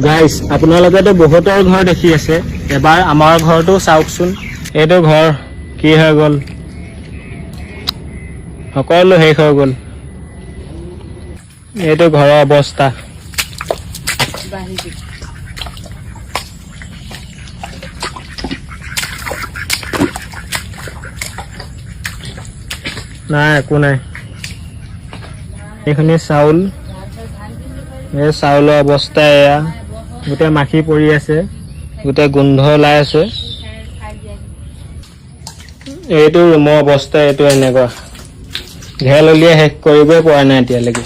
Guys আপোনালোকেতো বহুতৰ ঘৰ দেখি আছে, এবাৰ আমাৰ ঘৰটো চাওকচোন। এইটো ঘৰ কি হৈ গ'ল, সকলো শেষ হৈ গ'ল। এইটো ঘৰৰ অৱস্থা। নাই, একো নাই। এইখিনি চাউল, এই চাউলৰ অৱস্থা এয়া, গোটেই মাখি পৰি আছে, গোটেই গোন্ধ ওলাই আছে। এইটো ৰুমৰ অৱস্থা, এইটো এনেকুৱা ঘেল উলিয়াই শেষ কৰিবই পৰা নাই এতিয়ালৈকে।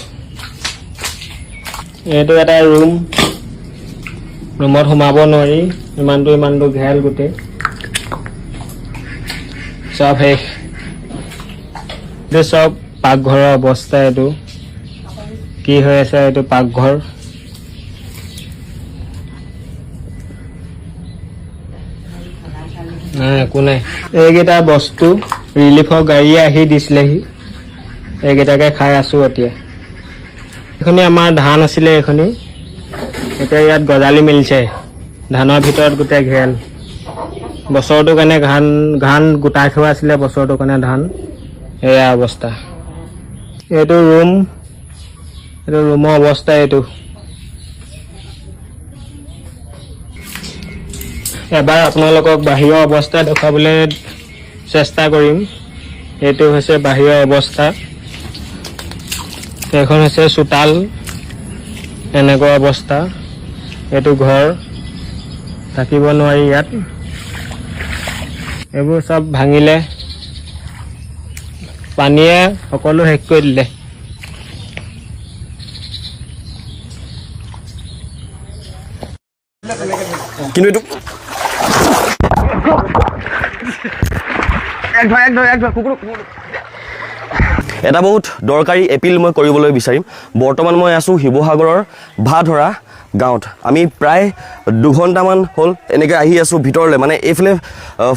এইটো এটা ৰুমত সোমাব নোৱাৰি, ইমানটো ঘেল গোটেই চব শেষ। এইটো চব পাকঘৰৰ অৱস্থা। এইটো কি হৈ আছে, এইটো পাকঘৰ। নাই, একো নাই। এইকেইটা বস্তু ৰিলিফৰ গাড়ীয়ে আহি দিছিলেহি, এইকেইটাকে খাই আছো এতিয়া। এইখিনি আমাৰ ধান আছিলে, এইখিনি এতিয়া ইয়াত গজালি মিলিছে। ধানৰ ভিতৰত গোটেই ঘেল। বছৰটোৰ কাৰণে ধান গোটাই থোৱা আছিলে, বছৰটোৰ কাৰণে ধান। এয়া অৱস্থা। এইটো ৰুমৰ অৱস্থা। এইটো এবাৰ আপোনালোকক বাহিৰৰ অৱস্থা দেখুৱাবলৈ চেষ্টা কৰিম। এইটো হৈছে বাহিৰৰ অৱস্থা। এইখন হৈছে চোতাল, এনেকুৱা অৱস্থা। এইটো ঘৰ, থাকিব নোৱাৰি ইয়াত। এইবোৰ চব ভাঙিলে, পানীয়ে সকলো শেষ কৰি দিলে। কিন্তু এইটো এটা বহুত দৰকাৰী এপিল মই কৰিবলৈ বিচাৰিম। বৰ্তমান মই আছোঁ শিৱসাগৰৰ ভাধৰা গাঁৱত। আমি প্ৰায় 2 ঘণ্টামান হ'ল এনেকৈ আহি আছোঁ ভিতৰলৈ, মানে এইফালে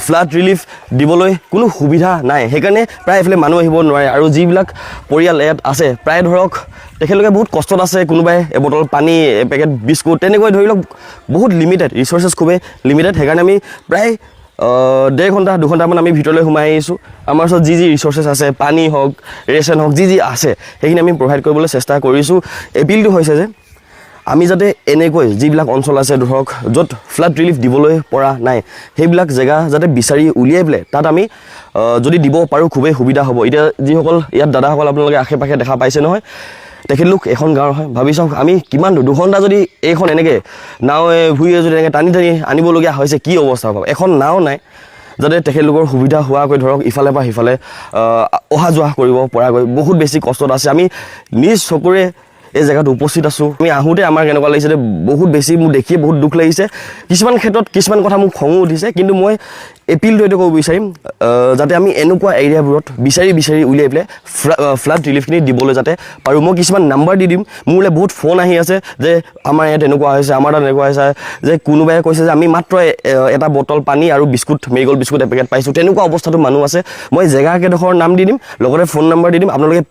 ফ্লাড ৰিলিফ দিবলৈ কোনো সুবিধা নাই, সেইকাৰণে প্ৰায় এইফালে মানুহ আহিব নোৱাৰে। আৰু যিবিলাক পৰিয়াল ইয়াত আছে, প্ৰায় ধৰক তেখেতলোকে বহুত কষ্টত আছে। কোনোবাই এবটল পানী, এপেকেট বিস্কুট, তেনেকৈ ধৰি লওক বহুত লিমিটেড, ৰিচৰ্চেছ খুবেই লিমিটেড। সেইকাৰণে আমি প্ৰায় 1.5 ঘণ্টা 2 ঘণ্টামান আমি ভিতৰলৈ সোমাই আহিছোঁ। আমাৰ ওচৰত যি ৰিচৰ্চেছ আছে, পানী হওক, ৰেচন হওক, যি আছে সেইখিনি আমি প্ৰভাইড কৰিবলৈ চেষ্টা কৰিছোঁ। এপিলটো হৈছে যে আমি যাতে এনেকৈ যিবিলাক অঞ্চল আছে ধৰক য'ত ফ্লাড ৰিলিফ দিবলৈ পৰা নাই, সেইবিলাক জেগা যাতে বিচাৰি উলিয়াই পেলাই তাত আমি যদি দিব পাৰোঁ খুবেই সুবিধা হ'ব। এতিয়া যিসকল ইয়াত দাদাসকল আপোনালোকে আশে পাশে দেখা পাইছে নহয়, তেখেতলোক এখন গাঁৱৰ হয়। ভাবি চাওক, আমি কিমান 2 ঘণ্টা যদি এইখন এনেকৈ নাৱে ভূঞে যদি এনেকৈ টানি আনিবলগীয়া হৈছে, কি অৱস্থা হ'ব। এখন নাও নাই যাতে তেখেতলোকৰ সুবিধা হোৱাকৈ ধৰক ইফালে পৰা সিফালে অহা যোৱা কৰিব পৰাকৈ। বহুত বেছি কষ্টত আছে। আমি নিজ চকুৰে এই জেগাত উপস্থিত আছোঁ। আমি আহোঁতে আমাৰ কেনেকুৱা লাগিছে, বহুত বেছি মোৰ দেখিয়ে বহুত দুখ লাগিছে। কিছুমান ক্ষেত্ৰত কিছুমান কথা মোক খঙো উঠিছে, কিন্তু মই এপিলটো এইটো ক'ব বিচাৰিম যাতে আমি এনেকুৱা এৰিয়াবোৰত বিচাৰি উলিয়াই পেলাই ফ্লাড ৰিলিফখিনি দিবলৈ যাতে পাৰোঁ। মই কিছুমান নাম্বাৰ দি দিম। মোলৈ বহুত ফোন আহি আছে যে আমাৰ ইয়াত এনেকুৱা হৈছে, আমাৰ তাত এনেকুৱা হৈছে, যে কোনোবাই কৈছে যে আমি মাত্ৰ এটা বটল পানী আৰু বিস্কুট, মেৰিগ'ল্ড বিস্কুট এপেকেট পাইছোঁ। তেনেকুৱা অৱস্থাতো মানুহ আছে। মই জেগাকেইডোখৰ নাম দি দিম, লগতে ফোন নাম্বাৰ দি দিম। আপোনালোকে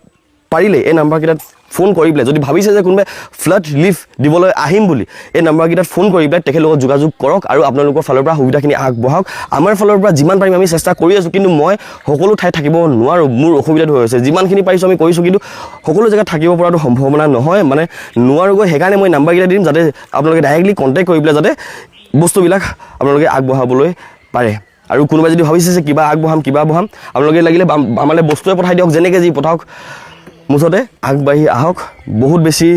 পাৰিলে এই নাম্বাৰকেইটাত ফোন কৰি পেলাই, যদি ভাবিছে যে কোনোবাই ফ্লাড ৰিলিফ দিবলৈ আহিম বুলি, এই নাম্বাৰকেইটাত ফোন কৰি পেলাই তেখেতলোকক যোগাযোগ কৰক আৰু আপোনালোকৰ ফালৰ পৰা সুবিধাখিনি আগবঢ়াওক। আমাৰ ফালৰ পৰা যিমান পাৰিম আমি চেষ্টা কৰি আছোঁ, কিন্তু মই সকলো ঠাইত থাকিব নোৱাৰোঁ, মোৰ অসুবিধাটো হৈ আছে। যিমানখিনি পাৰিছোঁ আমি কৰিছোঁ, কিন্তু সকলো জেগাত থাকিব পৰাটো সম্ভাৱনা নহয়, মানে নোৱাৰোঁগৈ। সেইকাৰণে মই নাম্বাৰকেইটা দিম, যাতে আপোনালোকে ডাইৰেক্টলি কণ্টেক্ট কৰি পেলাই যাতে বস্তুবিলাক আপোনালোকে আগবঢ়াবলৈ পাৰে। আৰু কোনোবাই যদি ভাবিছে যে কিবা আগবঢ়াম, আপোনালোকে লাগিলে আমালৈ বস্তুৱে পঠাই দিয়ক, যেনেকৈ যি পঠাওক, মুঠতে আগবাঢ়ি আহক। বহুত বেছি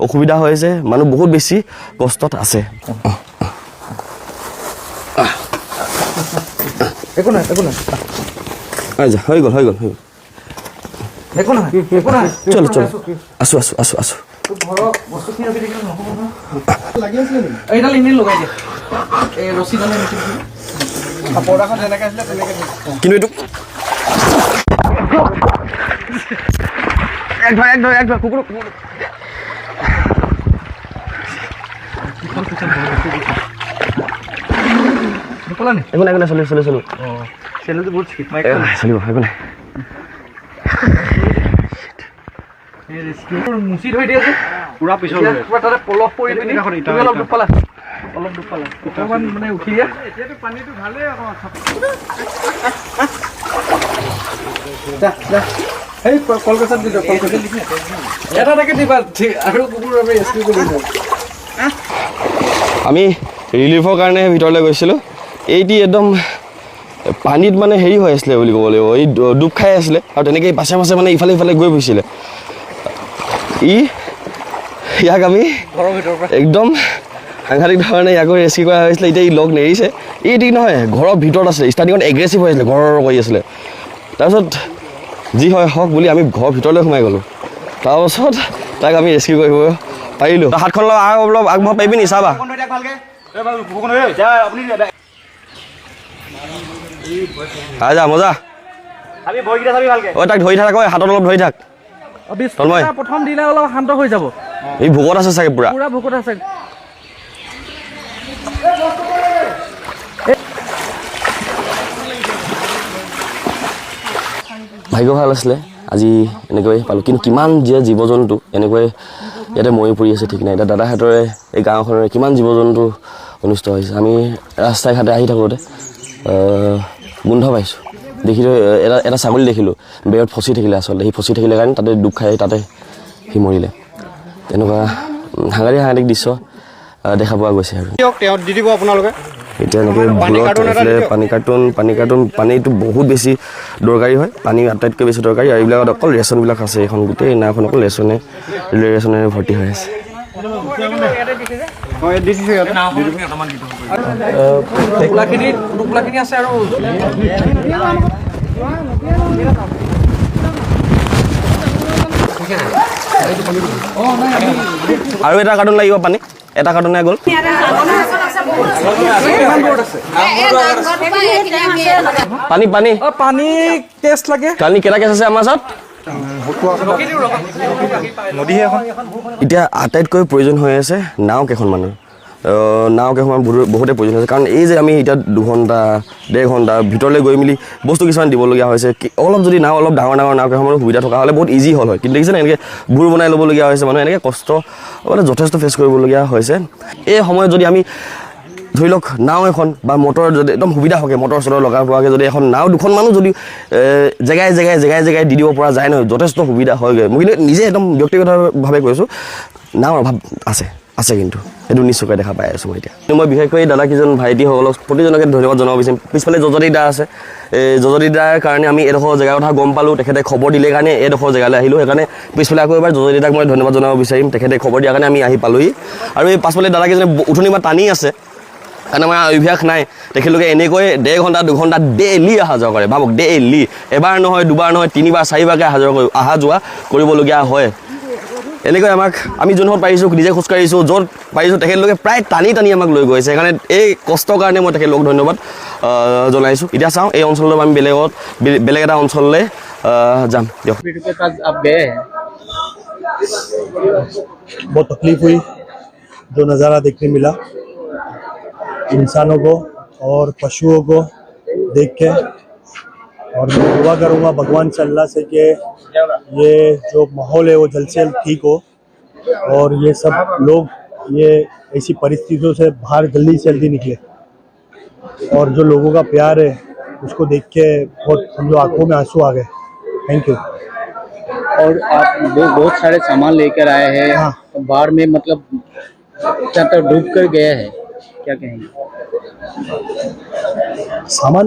অসুবিধা হৈছে, মানুহ বহুত বেছি কষ্টত আছে। একো নাই হৈ গ'ল একো নাই চলো আছোঁ ঘৰৰ বস্তুখিনি ৰখি থাকিলে নহ'ব নহয়। লাগি আছিলে নেকি? এইডাল এনেই লগাই দিয়ে, এই ৰছীডাল পৰ্দাখন যেনেকৈ আছিলে তেনেকৈ। কিন্তু এইটো এক ধৰ কুকুৰ একো নাই চলো চেনেলটো বহুত স্পীড মাৰি চলিব, একো নাই। মুচি ধৰি দিয়ে যে পুৰা পিছল তাতে পলস পৰি পিনি তুমি অলপ দুখ পালা অকণমান মানে উঠি দিয়া এতিয়াতো পানীটো ভালেই এই কলকাতাত দি দিয়ক কলকাতাত এটা তাকে দিবা আৰু কুকুৰ আমি ৰেস্কিউ কৰি দিওঁ আমি ৰিলিফৰ কাৰণে ভিতৰলৈ গৈছিলোঁ এইটি একদম পানীত মানে হেৰি হৈ আছিলে বুলি ক'ব লাগিব এই ডুব খাই আছিলে আৰু তেনেকৈ পাছে পাছে মানে ইফালে ইফালে গৈ ফুৰিছিলে ইয়াক আমি একদম সাংঘাতিক ধৰণে ইয়াকো ৰেস্কিউ কৰা হৈছিলে এতিয়া ই লগ নেৰিছে ই ঠিক নহয় ঘৰৰ ভিতৰত আছিলে ষ্টাৰ্টিঙত এগ্ৰেছিভ হৈ আছিলে ঘৰৰ কৰি আছিলে তাৰপিছত যি হয় হওক বুলি আমি ঘৰৰ ভিতৰলৈ সোমাই গ'লোঁ তাৰপাছত তাক আমি ৰেস্কিউ কৰিব পাৰিলোঁ হাতখন অলপ আগবঢ়াব পাৰিবি নি চাবা যা মজা তাক ধৰি থাক হাতত অলপ ধৰি থাক প্ৰথম দিলে অলপ শান্ত হৈ যাব এই ভোকত আছে চাগে পুৰা ভোকত আছে ভাগ্য ভাল আছিলে আজি এনেকৈ পালোঁ কিন্তু কিমান জীৱ জন্তু এনেকৈ ইয়াতে মৰি পৰি আছে ঠিক নাই এতিয়া দাদাহঁতৰে এই গাঁওখনৰে কিমান জীৱ জন্তু অনিষ্ট হৈছে আমি ৰাস্তাই ঘাটে আহি থাকোঁতে গোন্ধ পাইছোঁ দেখিলোঁ এটা ছাগলী দেখিলোঁ বেৰত ফচি থাকিলে আচলতে সি ফচি থাকিলে কাৰণে তাতে ডুব খাই তাতে সি মৰিলে তেনেকুৱা সাংঘাতিক দৃশ্য দেখা পোৱা গৈছে আৰু তেওঁ দি দিব আপোনালোকে এতিয়া এনেকৈ পানীটো বহুত বেছি দৰকাৰী হয় পানী আটাইতকৈ বেছি দৰকাৰী আৰু এইবিলাকত অকল ৰেচনবিলাক আছে এইখন গোটেই নাওখন অকল ৰেচনেৰে ভৰ্তি হৈ আছে আছে আৰু আৰু এটা কাৰ্টুন লাগিব পানী এটা কাৰ্টুনে গ'ল পানী পানী পানী টেষ্ট লাগে পানী কেইটা কেছ আছে আমাৰ ওচৰত এতিয়া আটাইতকৈ প্ৰয়োজন হৈ আছে নাও কেইখনমানৰ নাও কেইখনমান বহুতে প্ৰয়োজন হৈছে কাৰণ এই যে আমি এতিয়া 2 ঘণ্টা 1.5 ঘণ্টা ভিতৰলৈ গৈ মেলি বস্তু কিছুমান দিবলগীয়া হৈছে অলপ যদি নাও অলপ ডাঙৰ নাও কেইখনমানৰ সুবিধা থকা হ'লে বহুত ইজি হ'ল হয় কিন্তু দেখিছেনে এনেকৈ ভূৰ বনাই ল'বলগীয়া হৈছে মানুহে এনেকৈ কষ্ট মানে যথেষ্ট ফেচ কৰিবলগীয়া হৈছে এই সময়ত যদি আমি ধৰি লওক নাও এখন বা মটৰ যদি একদম সুবিধা হকে মটৰ চটৰ লগাব পৰাকৈ যদি এখন নাও 2খন মানুহ যদি জেগাই দি দিব পৰা যায় নহয় যথেষ্ট সুবিধা হয়গৈ মই কিন্তু নিজে একদম ব্যক্তিগতভাৱে কৈছোঁ নাওৰ অভাৱ আছে কিন্তু সেইটো নিশ্চয়কৈ দেখা পাই আছোঁ মই এতিয়া মই বিশেষকৈ দাদা কেইজন ভাইটিসকলক প্ৰতিজনকে ধন্যবাদ জনাব বিচাৰিম পিছফালে যজতি দা আছে এই যজতি দাৰ কাৰণে আমি এইডোখৰ জেগাৰ কথা গম পালোঁ তেখেতে খবৰ দিলে কাৰণে এইডোখৰ জেগালৈ আহিলোঁ সেইকাৰণে পিছফালে আকৌ এবাৰ যজতি দাক মই ধন্যবাদ জনাব বিচাৰিম তেখেতে খবৰ দিয়াৰ কাৰণে আমি আহি পালোঁহি আৰু এই পাছফালে দাদা কেইজনে উঠনি বা টানি আছে কাৰণ আমাৰ অভ্যাস নাই তেখেতলোকে এনেকৈ 1.5 ঘণ্টা 2 ঘণ্টা ডেইলি অহা যোৱা কৰে ভাবক ডেইলি এবাৰ নহয় 2বাৰ নহয় 3বাৰ 4বাৰকৈ অহা যোৱা কৰিবলগীয়া হয় এনেকৈ আমি যোনহত পাৰিছোঁ নিজে খোজকাঢ়িছোঁ য'ত পাৰিছোঁ তেখেতলোকে প্ৰায় টানি আমাক লৈ গৈছে সেইকাৰণে এই কষ্টৰ কাৰণে মই তেখেতলোকক ধন্যবাদ জনাইছোঁ এতিয়া চাওঁ এই অঞ্চললৈ আমি বেলেগ এটা অঞ্চললৈ যাম দিয়ক बहुत तकलीफ हुई जो नज़ारा देखने मिला इंसानों को और पशुओं को देख के और मैं दुआ करूँगा भगवान से अल्लाह से कि ये जो माहौल है वो जल्द से जल्द ठीक हो और ये सब लोग ये ऐसी परिस्थितियों से बाहर जल्दी से जल्दी निकले और जो लोगों का प्यार है उसको देख के बहुत समझो आंखों में आंसू आ गए थैंक यू और आप लोग बहुत सारे सामान लेकर आए हैं हाँ। तो बाढ़ में मतलब क्या तो डूब कर गया है क्या कहेंगे सामान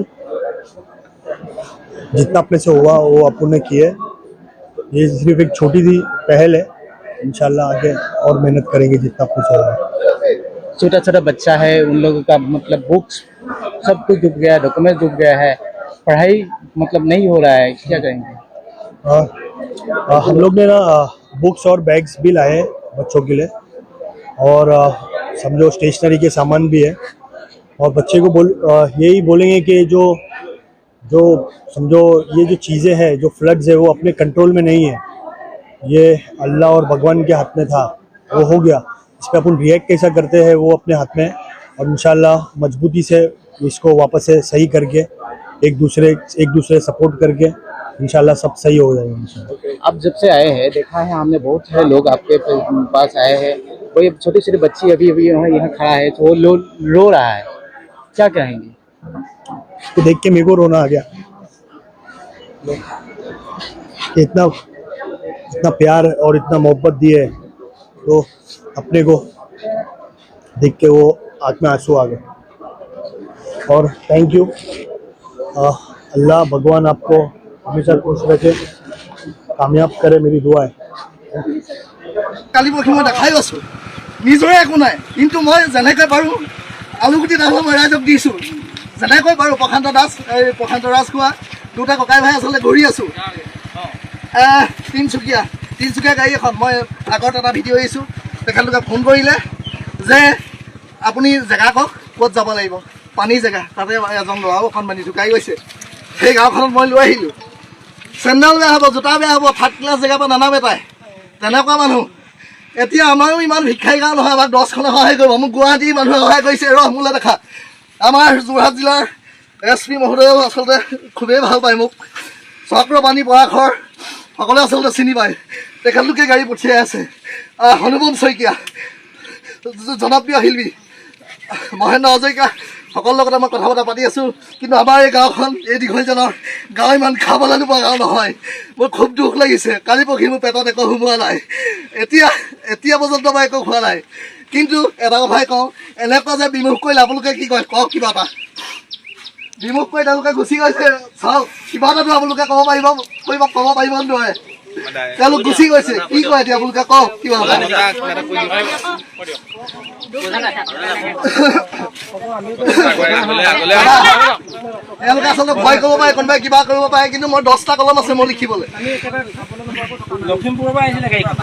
जितना अपने से हुआ वो अपन ने किए ये सिर्फ एक छोटी सी पहल है इंशाल्लाह आगे और मेहनत करेंगे जितना कुछ हो रहा है छोटा छोटा बच्चा है उन लोगों का मतलब बुक्स सब कुछ डूब गया है डॉक्यूमेंट डूब गया है पढ़ाई मतलब नहीं हो रहा है क्या कहेंगे हम लोग ने ना बुक्स और बैग्स भी लाए हैं बच्चों के लिए और समझो स्टेशनरी के सामान भी है और बच्चे को यही बोलेंगे कि जो समझो ये जो चीज़ें हैं जो फ्लड्स है वो अपने कंट्रोल में नहीं है ये अल्लाह और भगवान के हाथ में था वो हो गया इस पर अपन रिएक्ट कैसा करते हैं वो अपने हाथ में और इंशाल्लाह मजबूती से इसको वापस से सही करके एक दूसरे सपोर्ट करके इंशाल्लाह सब सही हो जाएगा इंशाल्लाह। अब जब से आए हैं देखा है हमने बहुत सारे लोग आपके पास आए हैं, कोई छोटी छोटी बच्ची अभी अभी यहाँ खड़ा है तो वो रो रहा है, क्या कहेंगे? तो देख के मेरे को रोना आ गया कि इतना प्यार और इतना मोहब्बत दिए तो अपने को देख के वो आँख में आंसू आ गए। और थैंक यू, अल्लाह भगवान आपको हमेशा खुश रखे, कामयाब करे, मेरी दुआ है। কালি পৰহি মই দেখাই আছোঁ নিজৰে একো নাই, কিন্তু মই যেনেকৈ পাৰোঁ আলুগুটি দামত মই ৰাইজক দিছোঁ, যেনেকৈ পাৰোঁ। প্ৰশান্ত দাস প্ৰশান্ত ৰাজখোৱা দুটা ককাই ভাই আচলতে ঘূৰি আছোঁ তিনিচুকীয়া গাড়ী এখন। মই আগত এটা ভিডিঅ' এৰিছোঁ, তেখেতলোকে ফোন কৰিলে যে আপুনি জেগা কওক ক'ত যাব লাগিব, পানী জেগা, তাতে এজন ল'ৰাও অকণমানি ঢুকাই গৈছে। সেই গাঁওখনত মই লৈ আহিলোঁ। চেণ্ডেল বেয়া হ'ব, জোতা বেয়া হ'ব, থাৰ্ড ক্লাছ জেগাৰ পৰা নানামে তাই, তেনেকুৱা মানুহ। এতিয়া আমাৰো ইমান ভিক্ষাৰী গাঁও নহয়, আমাক 10খনে সহায় কৰিব। মোক গুৱাহাটীৰ মানুহে সহায় কৰিছে, মোলৈ দেখা। আমাৰ যোৰহাট জিলাৰ SP মহোদয়েও আচলতে খুবেই ভাল পায় মোক, চক্ৰপাণী পৰাশৰ সকলোৱে আচলতে চিনি পায়। তেখেতলোকে গাড়ী পঠিয়াই আছে। হনুমন শইকীয়া জনপ্ৰিয় শিল্পী, মহেন্দ্ৰ হাজৰিকা, সকলোৰে লগতে মই কথা বতৰা পাতি আছোঁ। কিন্তু আমাৰ এই গাঁওখন, এই দীঘলীজনৰ গাঁও ইমান খাবলৈ নোপোৱা গাঁও নহয়। মোৰ খুব দুখ লাগিছে। কালি পৰহি মোৰ পেটত একো সোমোৱা নাই, এতিয়া পৰ্যন্ত মই একো খোৱা নাই। কিন্তু এটা কথাই কওঁ, এনেকুৱা যে বিমুখ কৰিলে আপোনালোকে কি কয় কওক, কিবা এটা বিমুখ কৰি তেওঁলোকে গুচি গৈছে। চাওক, কিবা এটাতো আপোনালোকে ক'ব পাৰিব নোৱাৰে। তেওঁলোক গুচি গৈছে, কি কয় এতিয়া আপোনালোকে কওক কিবা এটা। তেওঁলোকে আচলতে ভয় কৰিব পাৰে, কোনোবাই কিবা কৰিব পাৰে, কিন্তু মই 10টা কলম আছে মই লিখিবলৈ। লখিমপুৰৰ পৰা আহিছিলে গাড়ীখন।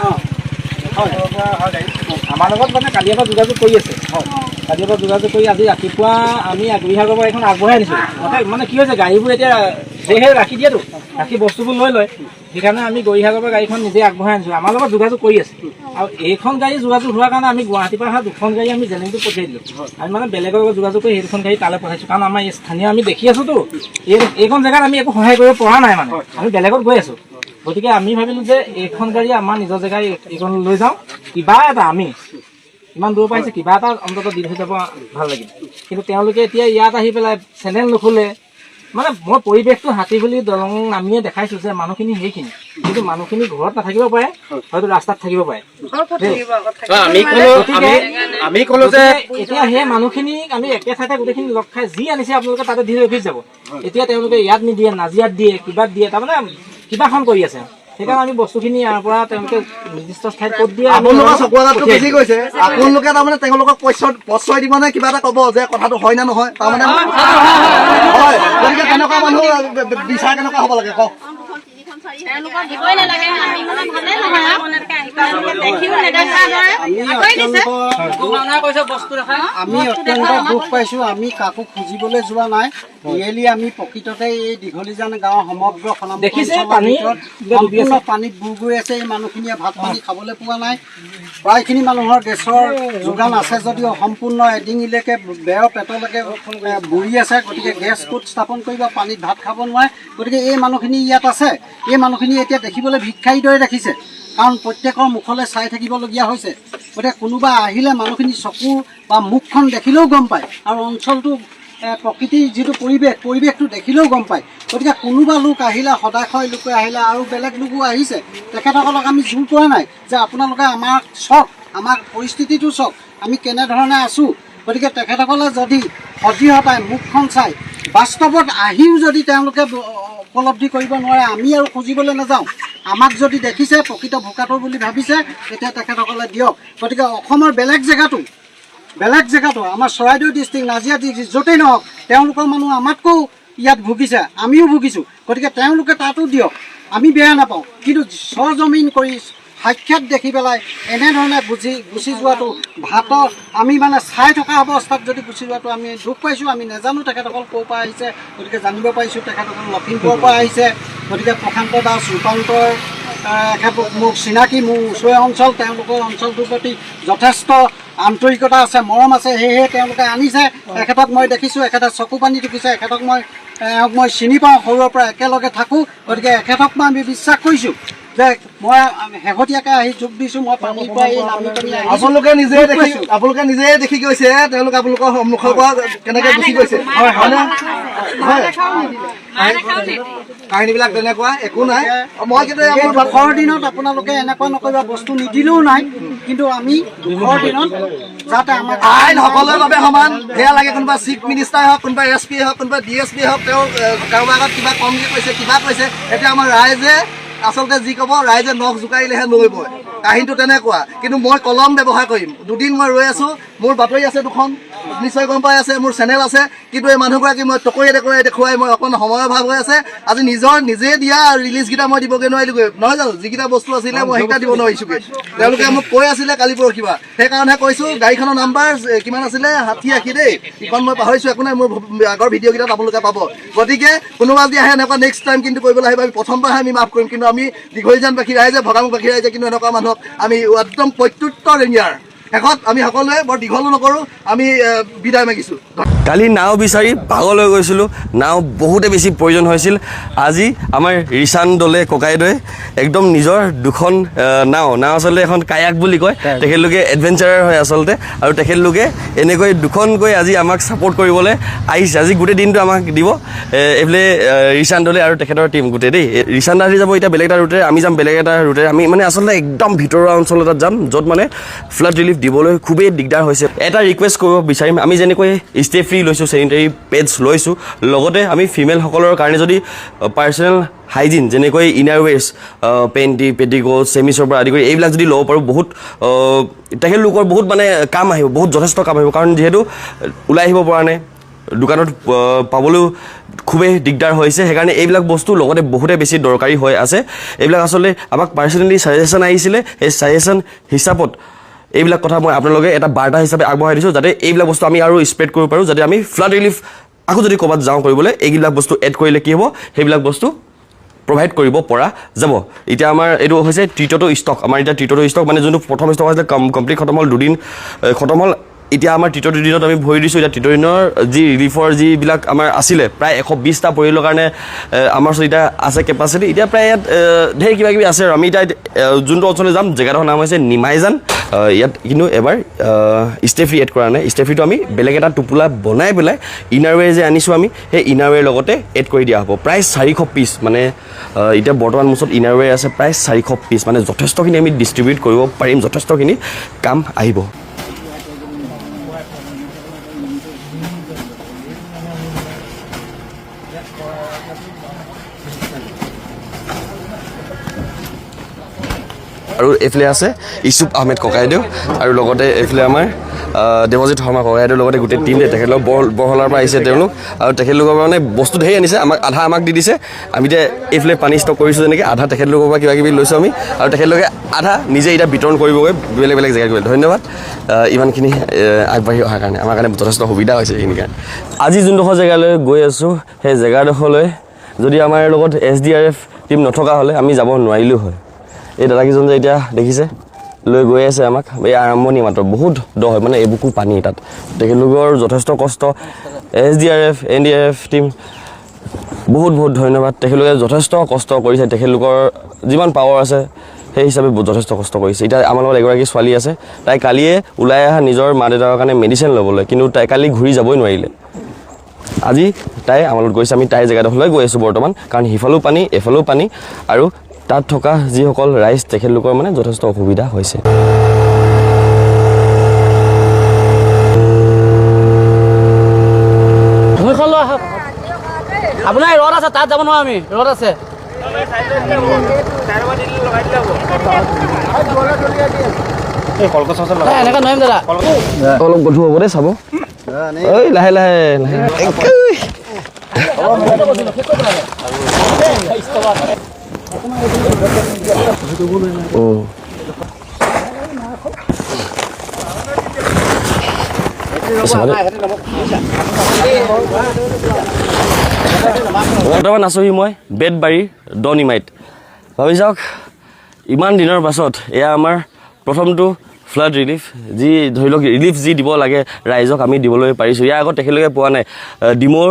আমাৰ লগত মানে কালিৰ পৰা যোগাযোগ কৰি আছে, কালিৰ পৰা যোগাযোগ কৰি আজি ৰাতিপুৱা আমি আগবিভাগৰ পৰা এখন আগবঢ়াই আনিছোঁ। মানে কি হৈছে, গাড়ীবোৰ এতিয়া সেয়েহে ৰাখি দিয়েতো, ৰাখি বস্তুবোৰ লৈ লয়, সেইকাৰণে আমি গৰিহাগৰ পৰা গাড়ীখন নিজে আগবঢ়াই আনিছোঁ। আমাৰ লগত যোগাযোগ কৰি আছে, আৰু এইখন গাড়ী যোগাযোগ হোৱাৰ কাৰণে আমি গুৱাহাটীৰ পৰা অহা 2খন গাড়ী আমি জেনেৰেলটো পঠিয়াই দিলোঁ। আমি মানে বেলেগৰ লগত যোগাযোগ কৰি সেই 2খন গাড়ী তালৈ পঠাইছোঁ, কাৰণ আমাৰ এই স্থানীয় আমি দেখি আছোঁতো, এইখন জেগাত আমি একো সহায় কৰিব পৰা নাই, মানে আমি বেলেগত গৈ আছোঁ। গতিকে আমি ভাবিলোঁ যে এইখন গাড়ী আমাৰ নিজৰ জেগাই এইখন লৈ যাওঁ, কিবা এটা আমি ইমান দূৰ পাইছে, কিবা এটা অন্ততঃ দি থৈ যাব ভাল লাগিল। কিন্তু তেওঁলোকে এতিয়া ইয়াত আহি পেলাই চেনেল নুখোলে। মানে মই পৰিৱেশটো হাতী বুলি দলং নামিয়ে দেখাইছোঁ যে মানুহখিনি সেইখিনি, কিন্তু মানুহখিনি ঘৰত নাথাকিব পাৰে, হয়তো ৰাস্তাত থাকিব পাৰে। আমি ক'লো যে এতিয়া সেই মানুহখিনিক আমি একে ঠাইতে গোটেইখিনি লগ খাই যি আনিছে আপোনালোকে তাতে দি অফিচ যাব। এতিয়া তেওঁলোকে ইয়াত নিদিয়ে, নাজিয়াত দিয়ে, কিবাত দিয়ে, তাৰমানে কিবাখন কৰি আছে। সেইকাৰণে আমি বস্তুখিনি ইয়াৰ পৰা তেওঁলোকে নিৰ্দিষ্ট ঠাইত ক'ত দিয়ে, আপোনালোকৰ চকু আঘাতটো বেছি গৈছে। আপোনালোকে তাৰমানে তেওঁলোকক প্ৰশ্ৰয় দিব নে কিবা এটা ক'ব যে কথাটো হয় নে নহয়, তাৰমানে হয়। গতিকে তেনেকুৱা মানুহ বিচাৰ কেনেকুৱা হ'ব লাগে কওক। আমি অত্যন্ত দুখ পাইছোঁ। আমি কাকো খুজিবলৈ যোৱা নাই, ৰিয়েলি আমি প্ৰকৃততে এই দীঘলীজান গাঁৱৰ সমগ্ৰ সম্পূৰ্ণ পানীত বুৰ গৈ আছে। এই মানুহখিনিয়ে ভাত পানী খাবলৈ পোৱা নাই। প্ৰায়খিনি মানুহৰ গেছৰ যোগান আছে যদিও সম্পূৰ্ণ এডিঙিলৈকে বেৰৰ পেটলৈকে বুৰি আছে। গতিকে গেছ ক'ত স্থাপন কৰিব, পানীত ভাত খাব নোৱাৰে। গতিকে এই মানুহখিনি ইয়াত আছে। এই মানুহখিনি এতিয়া দেখিবলৈ ভিক্ষাৰীৰ দৰে দেখিছে, কাৰণ প্ৰত্যেকৰ মুখলৈ চাই থাকিবলগীয়া হৈছে। গতিকে কোনোবা আহিলে মানুহখিনি চকু বা মুখখন দেখিলেও গম পায়, আৰু অঞ্চলটো প্ৰকৃতিৰ যিটো পৰিৱেশটো দেখিলেও গম পায়। গতিকে কোনোবা লোক আহিলে, সদাশয় লোকে আহিলে, আৰু বেলেগ লোকো আহিছে, তেখেতসকলক আমি জোৰ কৰা নাই যে আপোনালোকে আমাক চাওক, আমাৰ পৰিস্থিতিটো চাওক, আমি কেনেধৰণে আছোঁ। গতিকে তেখেতসকলে যদি সদৃঢ়তাই মুখখন চাই বাস্তৱত আহিও যদি তেওঁলোকে উপলব্ধি কৰিব নোৱাৰে, আমি আৰু খুজিবলৈ নাযাওঁ। আমাক যদি দেখিছে প্ৰকৃত ভোকাটো বুলি ভাবিছে, তেতিয়া তেখেতসকলে দিয়ক। গতিকে অসমৰ বেলেগ জেগাটো আমাৰ চৰাইদেউ ডিষ্ট্ৰিক্ট, নাজিৰা ডিষ্ট্ৰিক্ট, য'তেই নহওক, তেওঁলোকৰ মানুহ আমাতকৈও ইয়াত ভুগিছে, আমিও ভুগিছোঁ। গতিকে তেওঁলোকে তাতো দিয়ক, আমি বেয়া নাপাওঁ। কিন্তু সৰজমিন কৰি সাক্ষাৎ দেখি পেলাই এনেধৰণে গুচি যোৱাটো, ভাতৰ আমি মানে চাই থকা অৱস্থাত যদি গুচি যোৱাটো আমি দুখ পাইছোঁ। আমি নাজানো তেখেতসকল ক'ৰ পৰা আহিছে, গতিকে জানিব পাৰিছোঁ তেখেতসকল লখিমপুৰৰ পৰা আহিছে। গতিকে প্ৰশান্ত দাস, ৰূপান্তৰ এখেত মোক চিনাকি, মোৰ ওচৰীয়া অঞ্চল, তেওঁলোকৰ অঞ্চলটোৰ প্ৰতি যথেষ্ট আন্তৰিকতা আছে, মৰম আছে, সেয়েহে তেওঁলোকে আনিছে। এখেতক মই দেখিছোঁ, এখেতে চকু পানী টুকিছে, এখেতক মই এওঁক মই চিনি পাওঁ, সৰুৰে পৰা একেলগে থাকোঁ। গতিকে এখেতক মই আমি বিশ্বাস কৰিছোঁ যে মই শেহতীয়াকৈ আহি যোগ দিছোঁ। মই পানীৰ পৰা এই নামি পানী আপোনালোকে নিজে দেখি গৈছে, তেওঁলোক আপোনালোকৰ সন্মুখৰ পৰা কেনেকে গুচি গৈছে। কাহিনীবিলাক তেনেকুৱা একো নাই। মই কিন্তু দুখৰ দিনত আপোনালোকে এনেকুৱা নকৰিবা, বস্তু নিদিলেও নাই, কিন্তু আমি দুখৰ দিনত যাতে আমাক আইন সকলোৰে বাবে সমান। সেয়া লাগে কোনোবা চিফ মিনিষ্টাৰে হওক, কোনোবা SP হওক, কোনোবা DSP হওক, তেওঁ কাৰোবাৰ আগত কিবা কমকৈ কৈছে, কিবা কৈছে। এতিয়া আমাৰ ৰাইজে আচলতে যি ক'ব, ৰাইজে নখ জোকাৰিলেহে নৈ বয়। কাহিনীটো তেনেকুৱা। কিন্তু মই কলম ব্যৱহাৰ কৰিম। দুদিন মই ৰৈ আছোঁ, মোৰ বাতৰি আছে দুখন, নিশ্চয় গম পাই আছে, মোৰ চেনেল আছে। কিন্তু এই মানুহগৰাকী মই টকৰীয়ে দেখুৱাই মই অকণ সময়ৰ অভাৱ হৈ আছে। আজি নিজে দিয়া ৰিলিজকেইটা মই দিবগৈ নোৱাৰিলোগৈ, নহয় জানো? যিকেইটা বস্তু আছিলে মই সেইকেইটা দিব নোৱাৰিছোগৈ। তেওঁলোকে মোক কৈ আছিলে কালি পৰহিবা, সেইকাৰণে কৈছোঁ। গাড়ীখনৰ নাম্বাৰ কিমান আছিলে? 6080 দেই। ইখন মই পাহৰিছোঁ, একো নাই। মোৰ আগৰ ভিডিঅ'কেইটাত আপোনালোকে পাব। গতিকে কোনোবা যদি আহে এনেকুৱা নেক্সট টাইম কিন্তু কৰিবলৈ আহিব, আমি প্ৰথমবাৰহে আমি মাফ কৰিম। কিন্তু আমি দীঘলীজানবাসী ৰাইজে, ভগামুখবাসী ৰাইজে কিন্তু এনেকুৱা মানুহক আমি একদম প্ৰত্যুত্তৰ ৰেঙিয়াৰ শেষত আমি সকলোৱে বৰ দীঘলো নকৰোঁ, আমি বিদায় মাগিছোঁ। কালি নাও বিচাৰি পাগল হৈ গৈছিলোঁ। নাও বহুতে বেছি প্ৰয়োজন হৈছিল। আজি আমাৰ ৰিচান দলে ককাইদেৱে একদম নিজৰ দুখন নাও আচলতে এখন কায়াক বুলি কয়। তেখেতলোকে এডভেঞ্চাৰাৰ হয় আচলতে, আৰু তেখেতলোকে এনেকৈ দুখনকৈ আজি আমাক ছাপোৰ্ট কৰিবলৈ আহিছে। আজি গোটেই দিনটো আমাক দিব এইফালে ৰিচান দলে আৰু তেখেতৰ টীম গোটেই দেই। ৰিচান দাহঁতি যাব এতিয়া বেলেগ এটা ৰুটেৰে, আমি যাম বেলেগ এটা ৰুটেৰে। আমি মানে আচলতে একদম ভিতৰুৱা অঞ্চল এটাত যাম, য'ত মানে ফ্লাড ৰিলিফ দিবলৈ খুবেই দিগদাৰ হৈছে। এটা ৰিকুৱেষ্ট কৰিব বিচাৰিম, আমি যেনেকৈ ষ্টে ফ্ৰী লৈছোঁ, চেনিটেৰী পেডছ লৈছোঁ, লগতে আমি ফিমেলসকলৰ কাৰণে যদি পাৰ্চনেল হাইজিন যেনেকৈ ইনাৰৱেৰ্ছ, পেণ্টি, পেটিকোট, চেমিছৰ পৰা আদি কৰি এইবিলাক যদি ল'ব পাৰোঁ, বহুত তেখেতলোকৰ বহুত মানে কাম আহিব, বহুত যথেষ্ট কাম আহিব। কাৰণ যিহেতু ওলাই আহিব পৰা নাই, দোকানত পাবলৈও খুবেই দিগদাৰ হৈছে। সেইকাৰণে এইবিলাক বস্তু লগতে বহুতে বেছি দৰকাৰী হৈ আছে। এইবিলাক আচলতে আমাক পাৰ্চনেলি ছাজেশ্যন আহিছিলে, সেই ছাজেশ্যন হিচাপত এইবিলাক কথা মই আপোনালোকে এটা বাৰ্তা হিচাপে আগবঢ়াই দিছোঁ, যাতে এইবিলাক বস্তু আমি আৰু স্প্ৰেড কৰিব পাৰোঁ, যাতে আমি ফ্লাড ৰিলিফ আকৌ যদি ক'ৰবাত যাওঁ কৰিবলৈ, এইবিলাক বস্তু এড কৰিলে কি হ'ব, সেইবিলাক বস্তু প্ৰভাইড কৰিব পৰা যাব। এতিয়া আমাৰ এইটো হৈছে তৃতীয়টো ষ্টক। আমাৰ এতিয়া তৃতীয়টো ষ্টক মানে যোনটো প্ৰথম ষ্টক আছিলে কমপ্লিট খতম হ'ল, 2 দিন খতম হ'ল। এতিয়া আমাৰ তৃতীয়টো দিনত আমি ভৰি দিছোঁ। এতিয়া তৃতীয় দিনৰ যি ৰিলিফৰ যিবিলাক আমাৰ আছিলে, প্ৰায় 120টা পৰিয়ালৰ কাৰণে আমাৰ ওচৰত এতিয়া আছে কেপাচিটি। এতিয়া প্ৰায় ইয়াত ঢেৰ কিবা কিবি আছে। আৰু আমি এতিয়া যোনটো অঞ্চললৈ যাম, জেগাডোখৰ নাম হৈছে নিমাইজান। ইয়াত কিন্তু এবাৰ ষ্টে ফ্ৰী এড কৰা নাই। ষ্টে ফ্ৰীটো আমি বেলেগ এটা টোপোলা বনাই পেলাই ইনাৰৱেৰ যে আনিছোঁ আমি, সেই ইনাৰৱেৰ লগতে এড কৰি দিয়া হ'ব। প্ৰায় 400 পিচ, মানে এতিয়া বৰ্তমান মোৰ ওচৰত ইনাৰৱেৰ আছে প্ৰায় 400 পিচ, মানে যথেষ্টখিনি আমি ডিষ্ট্ৰিবিউট কৰিব পাৰিম, যথেষ্টখিনি কাম আহিব। আৰু এইফালে আছে ইছুফ আহমেদ ককাইদেউ, আৰু লগতে এইফালে আমাৰ দেৱজিৎ শৰ্মা ককাইদেউৰ লগতে গোটেই টীম দিয়ে। তেখেতলোক বৰহলাৰ পৰা আহিছে তেওঁলোক, আৰু তেখেতলোকৰ মানে বস্তু ধেৰ আনিছে। আধা আমাক দি দিছে। আমি এতিয়া এইফালে পানী ষ্টক কৰিছোঁ যেনেকৈ, আধা তেখেতলোকৰ পৰা কিবা কিবি লৈছোঁ আমি, আৰু তেখেতলোকে আধা নিজে এতিয়া বিতৰণ কৰিবগৈ বেলেগ বেলেগ জেগাত গৈ। ধন্যবাদ ইমানখিনি আগবাঢ়ি অহাৰ কাৰণে, আমাৰ কাৰণে যথেষ্ট সুবিধা হৈছে এইখিনি কাৰণে। আজি যোনডোখৰ জেগালৈ গৈ আছোঁ, সেই জেগাডোখৰলৈ যদি আমাৰ লগত SDRF টীম নথকা হ'লে আমি যাব নোৱাৰিলোঁ হয়। এই দাদাকেইজন যে এতিয়া দেখিছে লৈ গৈ আছে আমাক, এই আৰম্ভণি মাত্ৰ বহুত দ হয়, মানে এইবুকু পানী তাত। তেখেতলোকৰ যথেষ্ট কষ্ট। SDRF NDRF টীম বহুত বহুত ধন্যবাদ। তেখেতলোকে যথেষ্ট কষ্ট কৰিছে। তেখেতলোকৰ যিমান পাৱাৰ আছে সেই হিচাপে যথেষ্ট কষ্ট কৰিছে। এতিয়া আমাৰ লগত এগৰাকী ছোৱালী আছে, তাই কালিয়ে ওলাই অহা নিজৰ মা দেউতাৰ কাৰণে মেডিচিন ল'বলৈ, কিন্তু তাই কালি ঘূৰি যাবই নোৱাৰিলে। আজি তাই আমাৰ লগত গৈছে। আমি তাইৰ জেগাডোখৰলৈ গৈ আছোঁ বৰ্তমান, কাৰণ সিফালেও পানী এফালেও পানী, আৰু তাত থকা যিসকল ৰাইজ তেখেতলোকৰ মানে যথেষ্ট অসুবিধা হৈছে। আপোনাৰ ৰদ আছে, তাত যাব নোৱাৰোঁ আমি, ৰদ আছে। এনেকৈ নোৱাৰিম দাদা, অলপ গধুৰ হ'ব দেই, চাব। ঐ লাহে লাহে লাহে। বৰ্তমান আছোঁহি মই বেতবাৰীৰ দনিমাইত। ভাবি চাওক, ইমান দিনৰ পাছত এয়া আমাৰ প্ৰথমটো ফ্লাড ৰিলিফ, যি ধৰি লওক ৰিলিফ যি দিব লাগে ৰাইজক আমি দিবলৈ পাৰিছোঁ। ইয়াৰ আগত তেখেতলোকে পোৱা নাই। ডিমৌৰ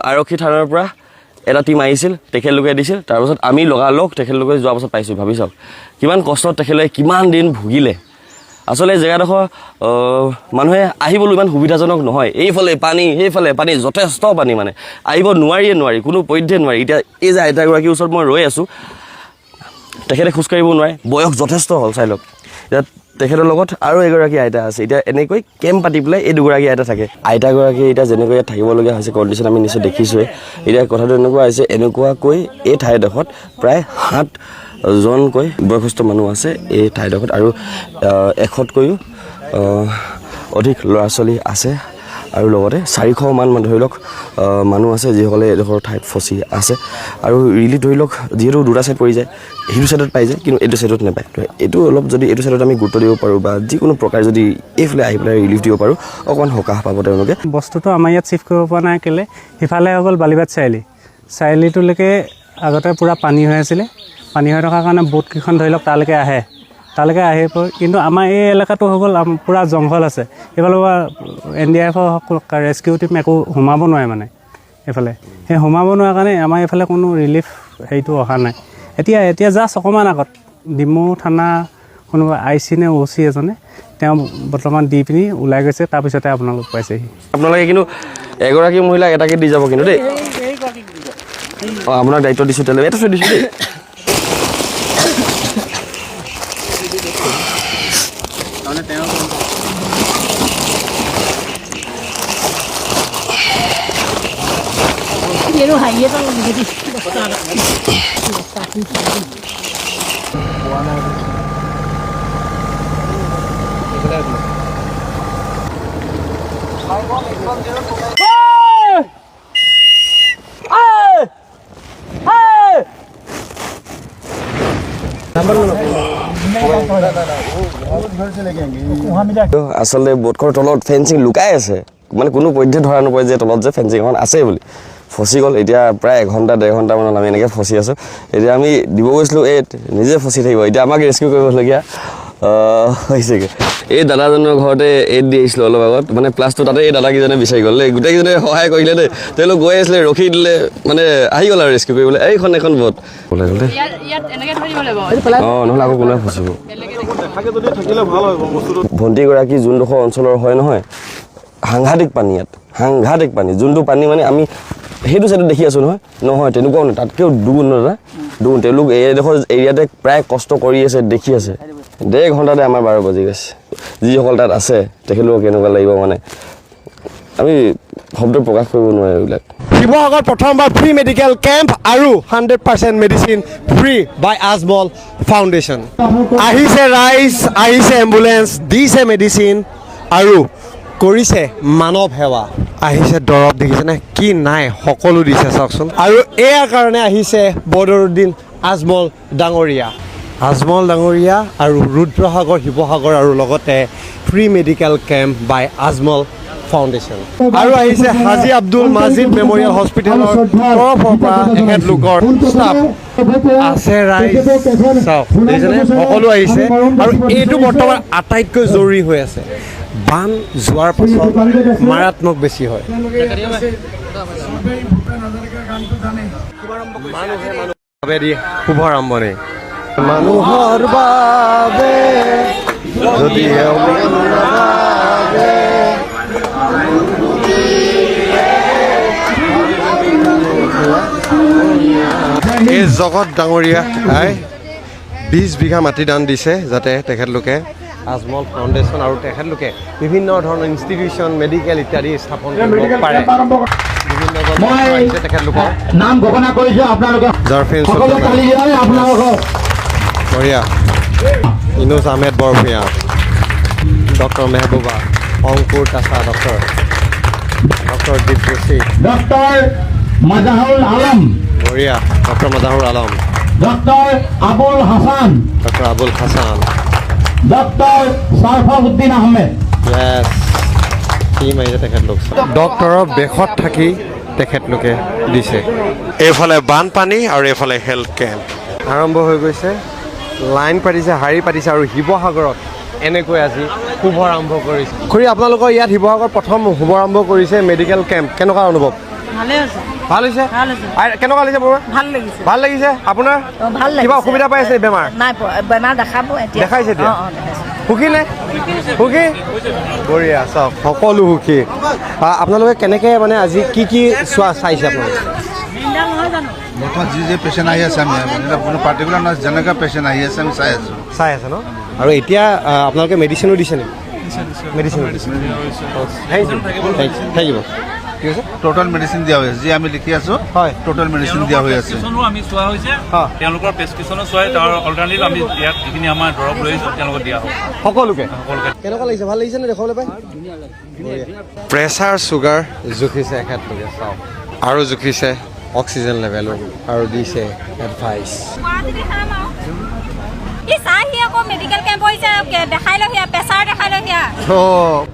আৰক্ষী থানাৰ পৰা এটা টীম আহিছিল, তেখেতলোকে দিছিল। তাৰপাছত আমি লগালগ তেখেতলোকে যোৱাৰ পাছত পাইছোঁ। ভাবি চাওক কিমান কষ্টত তেখেতলোকে কিমান দিন ভুগিলে। আচলতে জেগাডোখৰ মানুহে আহিবলৈ ইমান সুবিধাজনক নহয়। এইফালে পানী, সেইফালে পানী, যথেষ্ট পানী, মানে আহিব নোৱাৰি, কোনো পধ্যে নোৱাৰি। এতিয়া এই যে আইতাগৰাকীৰ ওচৰত মই ৰৈ আছোঁ, তেখেতে খোজকাঢ়িব নোৱাৰে, বয়স যথেষ্ট হ'ল, চাই লওক। এতিয়া তেখেতৰ লগত আৰু এগৰাকী আইতা আছে। এতিয়া এনেকৈ কেম্প পাতি পেলাই এই দুগৰাকী আইতা থাকে। আইতাগৰাকী এতিয়া যেনেকৈ ইয়াত থাকিবলগীয়া হৈছে, কণ্ডিশ্যন আমি নিশ্চয় দেখিছোঁৱে। এতিয়া কথাটো এনেকুৱা হৈছে, এনেকুৱাকৈ এই ঠাইডোখৰত প্ৰায় 7জনকৈ বয়সস্থ মানুহ আছে এই ঠাইডোখৰত, আৰু 100তকৈও অধিক ল'ৰা ছোৱালী আছে, আৰু লগতে 400মান ধৰি লওক মানুহ আছে যিসকলে এইডোখৰ ঠাইত ফচি আছে। আৰু ৰিলিফ ধৰি লওক যিহেতু দুটা ছাইড পৰি যায়, সেইটো ছাইডত পাই যায়, কিন্তু এইটো ছাইডত নাপায়। এইটো অলপ যদি এইটো ছাইডত আমি গুৰুত্ব দিব পাৰোঁ, বা যিকোনো প্ৰকাৰে যদি এইফালে আহি পেলাই ৰিলিফ দিব পাৰোঁ, অকণমান সকাহ পাব তেওঁলোকে। বস্তুটো আমাৰ ইয়াত চিফ্ট কৰিব পৰা নাই কেলৈ, সিফালে হৈ গ'ল বালিবাট চাৰিআলিটোলৈকে আগতে পূৰা পানী হৈ আছিলে। পানী হৈ থকাৰ কাৰণে বোটকেইখন ধৰি লওক তালৈকে আহি পৰে, কিন্তু আমাৰ এই এলেকাটো হৈ গ'ল পূৰা জংঘল আছে। এইফালৰ পৰা NDRF ৰেস্কিউ টিম একো সোমাব নোৱাৰে, মানে এইফালে সেই সোমাব নোৱাৰা কাৰণে আমাৰ এইফালে কোনো ৰিলিফ হেৰিটো অহা নাই। এতিয়া জাষ্ট অকণমান আগত ডিমৌ থানা কোনোবা IC নে OC এজনে তেওঁ বৰ্তমান দি পিনি ওলাই গৈছে, তাৰপিছতে আপোনালোক পাইছেহি। আপোনালোকে কিন্তু এগৰাকী মহিলাক এটাকে দি যাব কিন্তু দেই। আপোনাক দায়িত্ব দিছোঁ, তেলে এটা থৈ দিছোঁ দেই। আচলতে বোটখনৰ তলত ফেঞ্চিং লুকাই আছে, মানে কোনো পধ্যে ধৰা নপৰে যে তলত যে ফেঞ্চিং এখন আছে বুলি। ফচি গ'ল। এতিয়া প্ৰায় 1-1.5 ঘণ্টামানত আমি এনেকৈ ফচি আছোঁ। এতিয়া আমি দিব গৈছিলোঁ, নিজে ফচি থাকিব। এতিয়া আমাক ৰেস্কিউ কৰিবলগীয়া হৈছেগৈ। এই দাদাজনৰ ঘৰতে দি আহিছিলোঁ অলপ আগত, মানে প্লাছটো তাতে এই দাদাকেইজনে বিচাৰি গ'ল দেই। গোটেইকেইজনে সহায় কৰিলে দেই। তেওঁলোক গৈ আছিলে, ৰখি দিলে, মানে আহি গ'ল আৰু ৰেস্কিউ কৰিবলৈ। এখন বোট ওলাই গ'ল দেই। নহ'লে আকৌ কোনে ফচিব। ভণ্টিগৰাকী যোনডোখৰ অঞ্চলৰ হয় নহয়, সাংঘাতিক পানী ইয়াত, সাংঘাতিক পানী। যোনটো পানী মানে আমি সেইটো ছাইডত দেখি আছোঁ নহয় তেনেকুৱাও নহয়, তাতকৈও দুগুণ দাদা, দুগুণ। তেওঁলোক এইডোখৰ এৰিয়াতে প্ৰায় কষ্ট কৰি আছে, দেখি আছে। 1.5 ঘণ্টাতে আমাৰ 12 বাজি গৈছে। যিসকল তাত আছে তেখেতলোকক কেনেকুৱা লাগিব, মানে আমি শব্দ প্ৰকাশ কৰিব নোৱাৰোঁ এইবিলাক। শিৱসাগৰত প্ৰথমবাৰ ফ্ৰী মেডিকেল কেম্প আৰু 100% মেডিচিন ফ্ৰী বাই আজমল ফাউণ্ডেশ্যন। আহিছে ৰাইজ, আহিছে এম্বুলেঞ্চ, দিছে মেডিচিন আৰু কৰিছে মানৱ সেৱা। আহিছে দৰৱ, দেখিছেনে কি নাই, সকলো দিছে চাওকচোন। আৰু ইয়াৰ কাৰণে আহিছে বদৰুদ্দিন আজমল ডাঙৰীয়া। আজমল ডাঙৰীয়া আৰু ৰুদ্ৰসাগৰ শিৱসাগৰ, আৰু লগতে ফ্ৰী মেডিকেল কেম্প বাই আজমল ফাউণ্ডেশ্যন। আৰু আহিছে হাজী আব্দুল মাজিদ মেমৰিয়েল হস্পিটেলৰ তৰফৰ পৰা এখেতলোকৰ ষ্টাফ আছে। ৰাইজ চাওক, দেখিছেনে সকলো আহিছে। আৰু এইটো বৰ্তমান আটাইতকৈ জৰুৰী হৈ আছে। বান যোৱাৰ পাছত মাৰাত্মক বেছি হয়। শুভ আৰম্ভণি মানুহৰ বাবে এই জগত ডাঙৰীয়া 20 বিঘা মাটি দান দিছে, যাতে তেখেতলোকে আজমল ফাউণ্ডেশ্যন আৰু তেখেতলোকে বিভিন্ন ধৰণৰ ইনষ্টিটিউশ্যন, মেডিকেল ইত্যাদি স্থাপন কৰিব পাৰে। তেখেতলোকৰ নাম ঘোষণা কৰিছোঁ আপোনালোকে। বঢ়িয়া। Inuj Ahmed Borbhuyan, doctor Mehbooba, Ankur Tasa, doctor Deep Joshi, doctor Mazahul Alam, বঢ়িয়া, doctor Mazahul Alam, doctor Abul Hasan, doctor Sarfauddin Ahmed. কি মাৰিছে তেখেতলোক। ডক্টৰৰ বেশত থাকি তেখেতলোকে দিছে। এইফালে বানপানী আৰু এইফালে হেল্থ কেম্প আৰম্ভ হৈ গৈছে। লাইন পাতিছে, শাৰী পাতিছে, আৰু শিৱসাগৰত এনেকৈ আজি শুভাৰম্ভ কৰিছে। খুৰী, আপোনালোকৰ ইয়াত শিৱসাগৰত প্ৰথম শুভাৰম্ভ কৰিছে মেডিকেল কেম্প, কেনেকুৱা অনুভৱ? ভালে আছে ভাল হৈছে ভাল হৈছে আৰু কেনেকুৱা লাগিছে বৰুৱা ভাল লাগিছে ভাল লাগিছে আপোনাৰ ভাল কিবা অসুবিধা পাই আছে বেমাৰ নাই বেমাৰ দেখাব এতিয়া দেখাইছে এতিয়া দেখাইছে সুখী নে সুখী বঢ়িয়া চাওক সকলো সুখী আপোনালোকে কেনেকৈ মানে আজি কি চাইছে আপোনালোকে নহয় জানো বৰ্তমান যি পেচেণ্ট আহি আছে আমি কোনো পাৰ্টিকুলাৰ নহয় যেনেকুৱা পেচেণ্ট আহি আছে আমি চাই আছোঁ ন আৰু এতিয়া আপোনালোকে মেডিচিনো দিছে নেকি মেডিচিন থেংক ইউ ঠিক আছে টোটেল মেডিচিন দিয়া হৈ আছে যি আমি লিখি আছোঁ হয় টোটেল মেডিচিন দিয়া হৈ আছে আমি চোৱা হৈছে তেওঁলোকৰ প্ৰেছক্ৰিপশ্যনো চোৱাই তাৰ অল্টাৰনেটিভ আমি ইয়াত যিখিনি আমাৰ দৰৱ লৈ আহিছোঁ তেওঁলোকক দিয়া হ'ব সকলোকে কেনেকুৱা লাগিছে ভাল লাগিছে নে দেখাবলৈ পাই প্ৰেছাৰ চুগাৰ জুখিছে এখেতলোকে চাওক আৰু জুখিছে অক্সিজেন লেভেলো আৰু দিছে এডভাইচ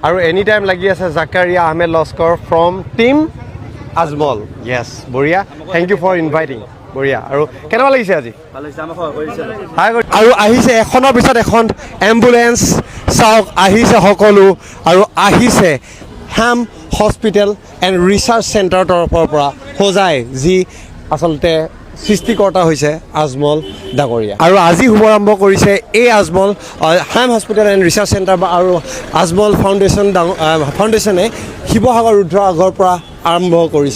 আৰু এনি টাইম লাগি আছে জাকাৰিয়া আহমেদ লস্কৰ ফ্ৰম টিম আজমল য়েছ বঢ়িয়া থেংক ইউ ফৰ ইনভাইটিং বঢ়িয়া আৰু কেনেকুৱা লাগিছে আজি আৰু আহিছে এখনৰ পিছত এখন এম্বুলেঞ্চ চাওক আহিছে সকলো আৰু আহিছে হেম হস্পিটেল এণ্ড ৰিচাৰ্চ চেণ্টাৰৰ তৰফৰ পৰা সজাই যি আচলতে সৃষ্টিকৰ্তা হৈছে আজমল ডাঙৰীয়া আৰু আজি শুভাৰম্ভ কৰিছে এই Ajmal Hem hospital and research centre আৰু আজমল ফাউণ্ডেশ্যনে শিৱসাগৰ ৰুদ্ৰ আগৰ পৰা আৰম্ভ কৰিছে